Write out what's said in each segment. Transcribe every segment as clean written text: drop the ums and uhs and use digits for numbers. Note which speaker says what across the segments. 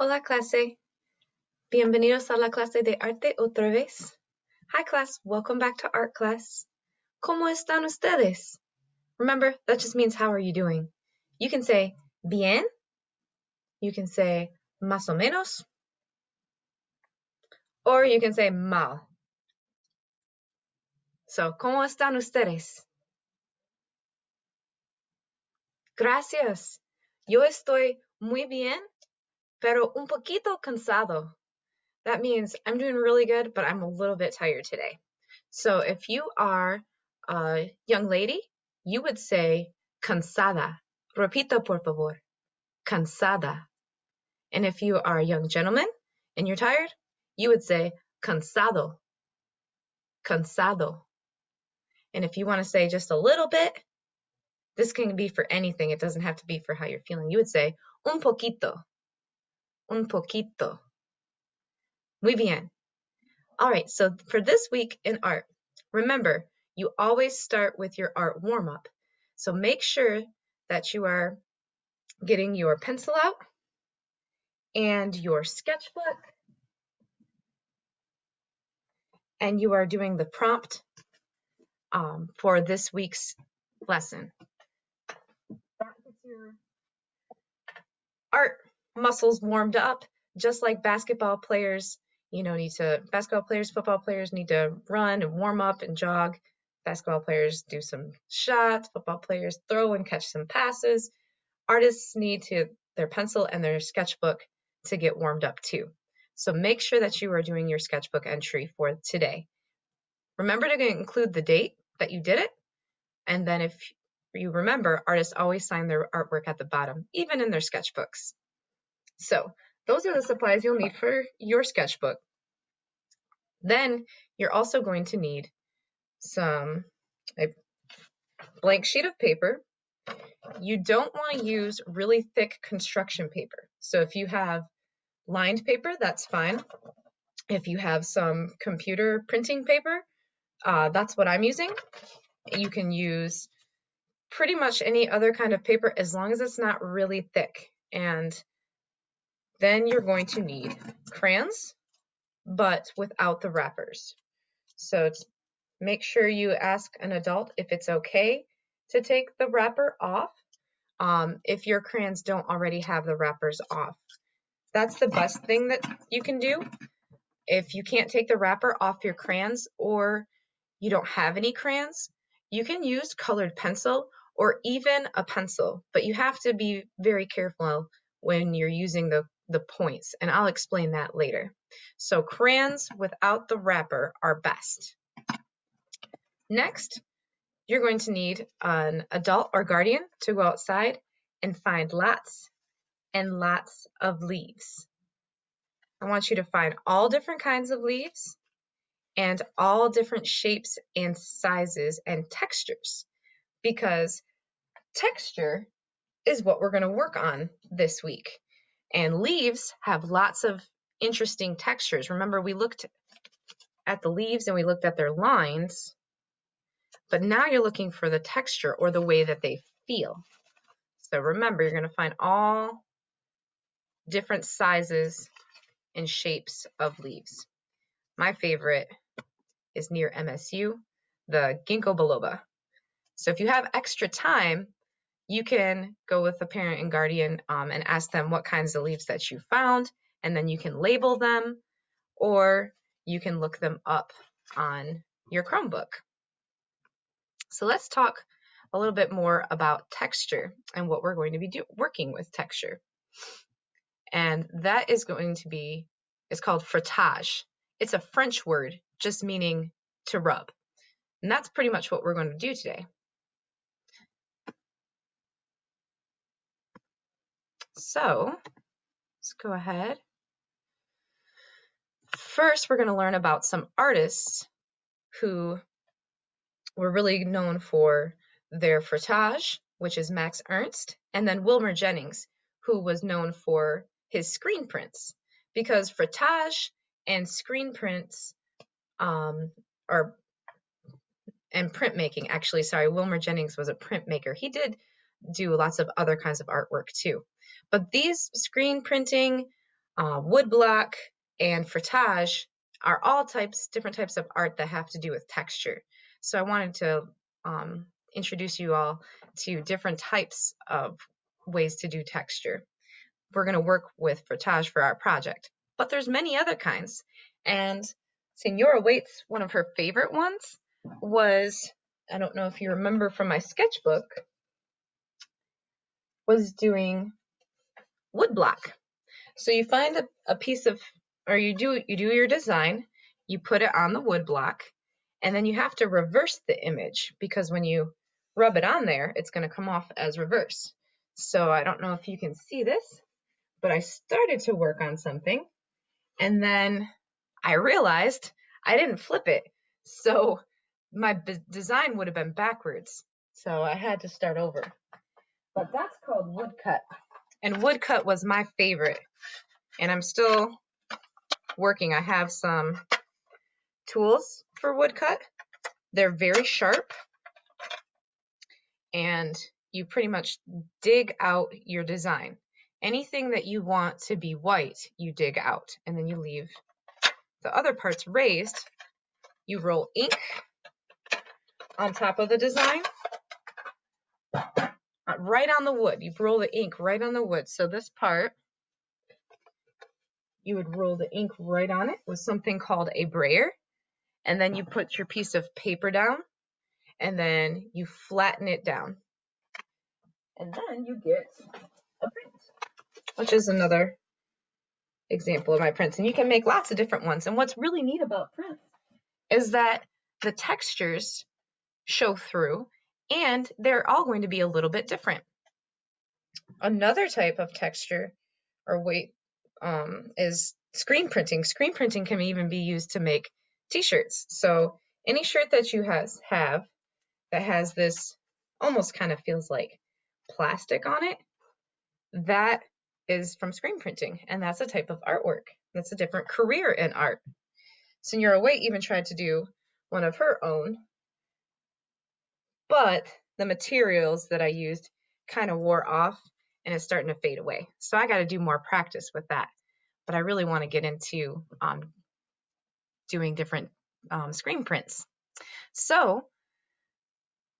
Speaker 1: Hola clase. Bienvenidos a la clase de arte otra vez. Hi class, welcome back to art class. ¿Cómo están ustedes? Remember, that just means how are you doing? You can say bien. You can say más o menos. Or you can say mal. So, ¿cómo están ustedes? Gracias. Yo estoy muy bien, pero un poquito cansado. That means I'm doing really good, but I'm a little bit tired today. So if you are a young lady, you would say cansada. Repita, por favor. Cansada. And if you are a young gentleman and you're tired, you would say cansado. Cansado. And if you want to say just a little bit, this can be for anything. It doesn't have to be for how you're feeling. You would say un poquito. Un poquito. Muy bien. All right, so for this week in art, remember, you always start with your art warm-up. So make sure that you are getting your pencil out and your sketchbook, and you are doing the prompt for this week's lesson. That gets your art muscles warmed up, just like basketball players, football players need to run and warm up and jog. Basketball players do some shots, football players throw and catch some passes. Artists need their pencil and their sketchbook to get warmed up too. So make sure that you are doing your sketchbook entry for today. Remember to include the date that you did it. And then if you remember, artists always sign their artwork at the bottom, even in their sketchbooks. So those are the supplies you'll need for your sketchbook. Then you're also going to need a blank sheet of paper. You don't want to use really thick construction paper. So if you have lined paper, that's fine. If you have some computer printing paper, that's what I'm using. You can use pretty much any other kind of paper as long as it's not really thick. And then you're going to need crayons, but without the wrappers. So make sure you ask an adult if it's okay to take the wrapper off if your crayons don't already have the wrappers off. That's the best thing that you can do. If you can't take the wrapper off your crayons or you don't have any crayons, you can use colored pencil or even a pencil, but you have to be very careful when you're using the points, and I'll explain that later. So crayons without the wrapper are best. Next, you're going to need an adult or guardian to go outside and find lots and lots of leaves. I want you to find all different kinds of leaves and all different shapes and sizes and textures, because texture is what we're going to work on this week. And leaves have lots of interesting textures. Remember, we looked at the leaves and we looked at their lines, but now you're looking for the texture or the way that they feel. So remember, you're going to find all different sizes and shapes of leaves. My favorite is near MSU, the ginkgo biloba. So if you have extra time, you can go with a parent and guardian and ask them what kinds of leaves that you found, and then you can label them, or you can look them up on your Chromebook. So let's talk a little bit more about texture and what we're going to be working with texture. And that is going to be, it's called frottage. It's a French word just meaning to rub. And that's pretty much what we're going to do today. So let's go ahead. First, we're going to learn about some artists who were really known for their frottage, which is Max Ernst, and then Wilmer Jennings, who was known for his screen prints, because frottage and screen prints and printmaking, actually, sorry, Wilmer Jennings was a printmaker. He did do lots of other kinds of artwork too. But these screen printing, woodblock, and frottage are all different types of art that have to do with texture. So I wanted to introduce you all to different types of ways to do texture. We're going to work with frottage for our project, but there's many other kinds. And Senora Waite's, one of her favorite ones was, I don't know if you remember from my sketchbook, was doing woodblock. So you find a piece of, or you do your design, you put it on the woodblock, and then you have to reverse the image, because when you rub it on there, it's going to come off as reverse. So I don't know if you can see this, but I started to work on something, and then I realized I didn't flip it. So my design would have been backwards. So I had to start over. But that's called woodcut. And woodcut was my favorite. And I'm still working. I have some tools for woodcut. They're very sharp. And you pretty much dig out your design. Anything that you want to be white, you dig out. And then you leave the other parts raised. You roll ink on top of the design, right on the wood. You roll the ink right on the wood. So this part, you would roll the ink right on it with something called a brayer. And then you put your piece of paper down, and then you flatten it down. And then you get a print, which is another example of my prints. And you can make lots of different ones. And what's really neat about prints is that the textures show through, and they're all going to be a little bit different. Another type of texture or weight is screen printing. Screen printing can even be used to make t-shirts. So any shirt that you have that has this, almost kind of feels like plastic on it, that is from screen printing, and that's a type of artwork. That's a different career in art. Senora Waite even tried to do one of her own, but the materials that I used kind of wore off, and it's starting to fade away. So I got to do more practice with that. But I really want to get into doing different screen prints. So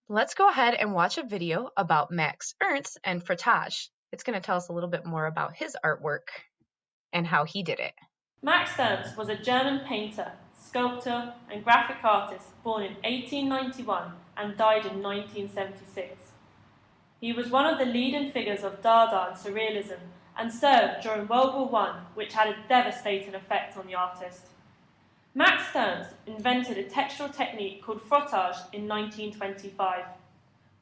Speaker 1: let's go ahead and watch a video about Max Ernst and frottage. It's going to tell us a little bit more about his artwork and how he did it.
Speaker 2: Max Ernst was a German painter, sculptor, and graphic artist born in 1891 and died in 1976. He was one of the leading figures of Dada and Surrealism and served during World War I, which had a devastating effect on the artist. Max Ernst invented a textural technique called frottage in 1925.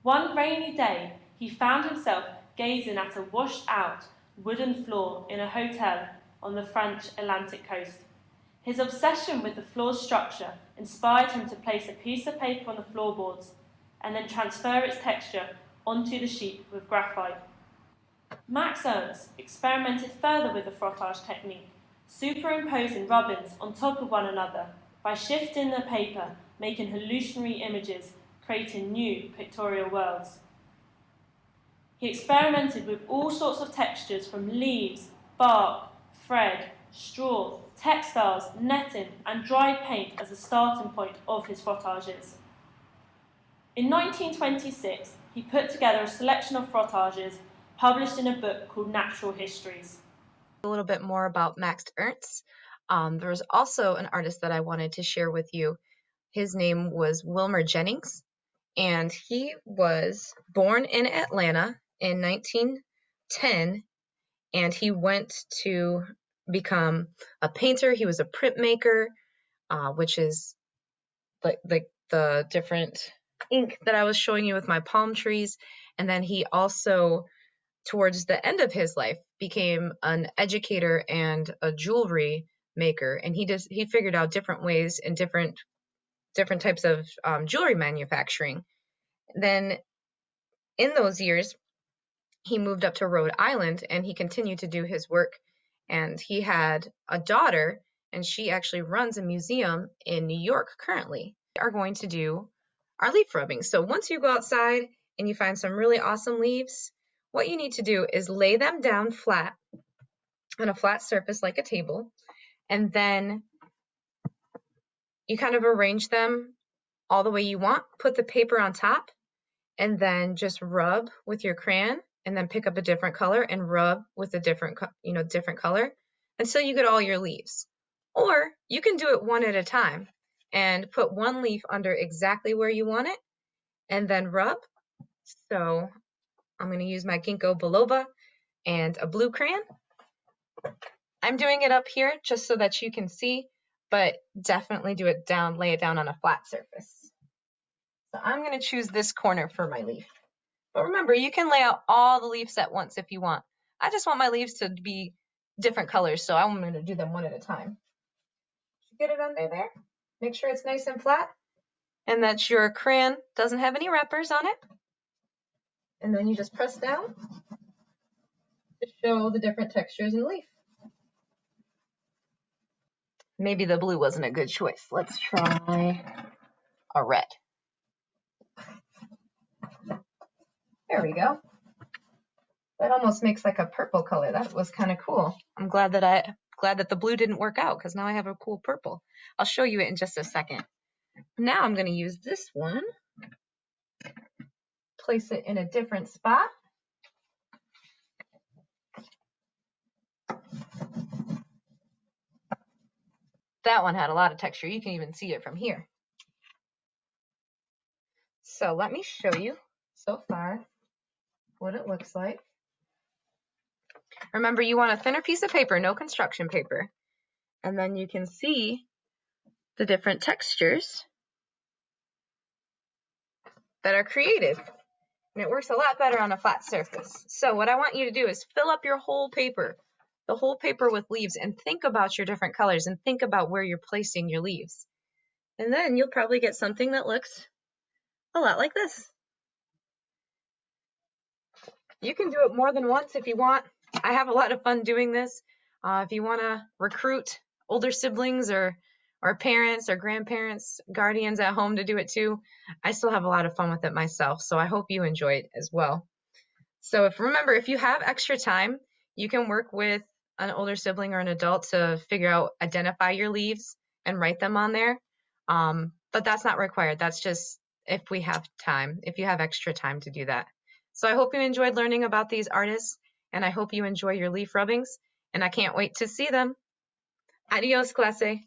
Speaker 2: One rainy day, he found himself gazing at a washed-out wooden floor in a hotel on the French Atlantic coast. His obsession with the floor's structure inspired him to place a piece of paper on the floorboards and then transfer its texture onto the sheet with graphite. Max Ernst experimented further with the frottage technique, superimposing rubbings on top of one another by shifting the paper, making hallucinatory images, creating new pictorial worlds. He experimented with all sorts of textures from leaves, bark, thread, straw, textiles, netting, and dried paint as a starting point of his frottages. In 1926, he put together a selection of frottages published in a book called Natural Histories.
Speaker 1: A little bit more about Max Ernst. There was also an artist that I wanted to share with you. His name was Wilmer Jennings, and he was born in Atlanta in 1910, and he went to become a painter. He was a printmaker, which is like the different ink that I was showing you with my palm trees. And then he also, towards the end of his life, became an educator and a jewelry maker. And he figured out different ways and different types of jewelry manufacturing. Then in those years, he moved up to Rhode Island, and he continued to do his work. And he had a daughter, and she actually runs a museum in New York currently. We are going to do our leaf rubbing. So once you go outside and you find some really awesome leaves, what you need to do is lay them down flat on a flat surface like a table, and then you kind of arrange them all the way you want. Put the paper on top, and then just rub with your crayon, and then pick up a different color and rub with a different color until you get all your leaves. Or you can do it one at a time and put one leaf under exactly where you want it and then rub. So I'm going to use my ginkgo biloba and a blue crayon. I'm doing it up here just so that you can see, but definitely do it down, lay it down on a flat surface. So I'm going to choose this corner for my leaf. But remember, you can lay out all the leaves at once if you want. I just want my leaves to be different colors, so I'm going to do them one at a time. Get it under there. Make sure it's nice and flat, and that your crayon doesn't have any wrappers on it. And then you just press down to show the different textures in the leaf. Maybe the blue wasn't a good choice. Let's try a red. There we go. That almost makes like a purple color. That was kind of cool. I'm glad that the blue didn't work out, because now I have a cool purple. I'll show you it in just a second. Now I'm going to use this one, place it in a different spot. That one had a lot of texture. You can even see it from here. So let me show you so far what it looks like. Remember, you want a thinner piece of paper, no construction paper. And then you can see the different textures that are created. And it works a lot better on a flat surface. So what I want you to do is fill up your whole paper, the whole paper with leaves, and think about your different colors and think about where you're placing your leaves. And then you'll probably get something that looks a lot like this. You can do it more than once if you want. I have a lot of fun doing this. If you want to recruit older siblings or parents or grandparents, guardians at home to do it too, I still have a lot of fun with it myself. So I hope you enjoy it as well. So remember, if you have extra time, you can work with an older sibling or an adult to identify your leaves and write them on there. But that's not required. That's just if we have time, if you have extra time to do that. So I hope you enjoyed learning about these artists, and I hope you enjoy your leaf rubbings, and I can't wait to see them. Adios, clase.